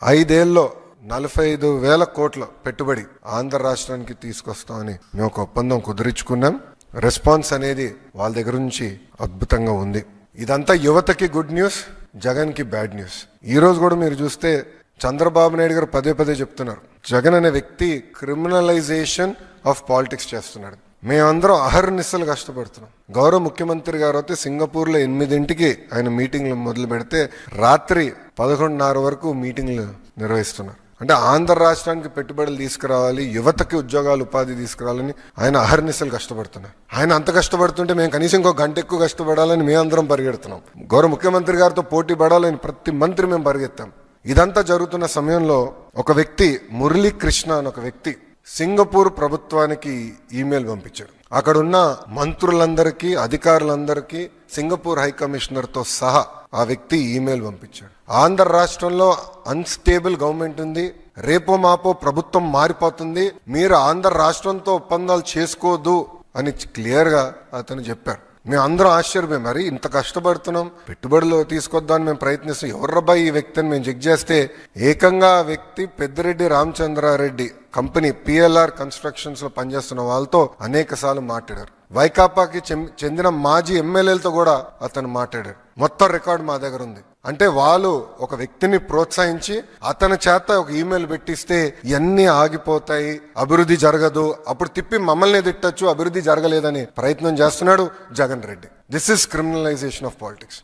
5 ఏళ్ళలో 45,000 కోట్ల పెట్టుబడి ఆంధ్ర రాష్ట్రానికి తీసుకొస్తామని మేము ఒక ఒప్పందం కుదిరించుకున్నాం. రెస్పాన్స్ అనేది వాళ్ళ దగ్గర నుంచి అద్భుతంగా ఉంది. ఇదంతా యువతకి గుడ్ న్యూస్, జగన్ కి బ్యాడ్ న్యూస్. ఈ రోజు కూడా మీరు చూస్తే చంద్రబాబు నాయుడు గారు పదే పదే చెప్తున్నారు, జగన్ అనే వ్యక్తి క్రిమినలైజేషన్ ఆఫ్ పాలిటిక్స్ చేస్తున్నాడు. మేమందరం అహర్నిశలు కష్టపడుతున్నాం. గౌరవ ముఖ్యమంత్రి గారు అయితే సింగపూర్లో 8 ఆయన మీటింగ్లు మొదలు పెడితే రాత్రి 11:30 వరకు మీటింగ్లు నిర్వహిస్తున్నారు. అంటే ఆంధ్ర రాష్ట్రానికి పెట్టుబడులు తీసుకురావాలి, యువతకి ఉద్యోగాలు ఉపాధి తీసుకురావాలని ఆయన అహర్నిశలు కష్టపడుతున్నారు. ఆయన అంత కష్టపడుతుంటే మేము కనీసం ఇంకో గంట ఎక్కువ కష్టపడాలని మేమందరం పరిగెడుతున్నాం. గౌరవ ముఖ్యమంత్రి గారితో పోటీ పడాలని ప్రతి మంత్రి మేము పరిగెత్తాం. ఇదంతా జరుగుతున్న సమయంలో ఒక వ్యక్తి మురళీ కృష్ణ అని ఒక వ్యక్తి సింగపూర్ ప్రభుత్వానికి ఈమెయిల్ పంపించాడు. అక్కడున్న మంత్రులందరికీ, అధికారులందరికీ, సింగపూర్ హై కమిషనర్ తో సహా ఆ వ్యక్తి ఈమెయిల్ పంపించాడు. ఆంధ్ర రాష్ట్రంలో అన్స్టేబుల్ గవర్నమెంట్ ఉంది, రేపో మాపో ప్రభుత్వం మారిపోతుంది, మీరు ఆంధ్ర రాష్ట్రంతో ఒప్పందాలు చేసుకోవద్దు అని క్లియర్ గా అతను చెప్పారు. మేము అందరం ఆశ్చర్యపోయాం, మరి ఇంత కష్టపడుతున్నాం, పెట్టుబడులు తీసుకొద్దామని మేము ప్రయత్నిస్తాం, ఎవర్రబాయి ఈ వ్యక్తి అని మేము చెక్ చేస్తే ఏకంగా ఆ వ్యక్తి Peddireddy Ramachandra Reddy company PLR constructions లో పనిచేస్తున్న వాళ్ళతో అనేక సార్లు మాట్లాడారు. వైకాపాకి చెందిన మాజీ ఎమ్మెల్యేలతో కూడా అతను మాట్లాడారు. మొత్తం రికార్డు మా దగ్గర ఉంది. అంటే వాళ్ళు ఒక వ్యక్తిని ప్రోత్సహించి అతని చేత ఒక ఈమెయిల్ పెట్టిస్తే ఇవన్నీ ఆగిపోతాయి, అభివృద్ధి జరగదు, అప్పుడు తిప్పి మమ్మల్ని తిట్టచ్చు, అభివృద్ధి జరగలేదని ప్రయత్నం చేస్తున్నాడు Jagan Reddy. This is criminalization of politics.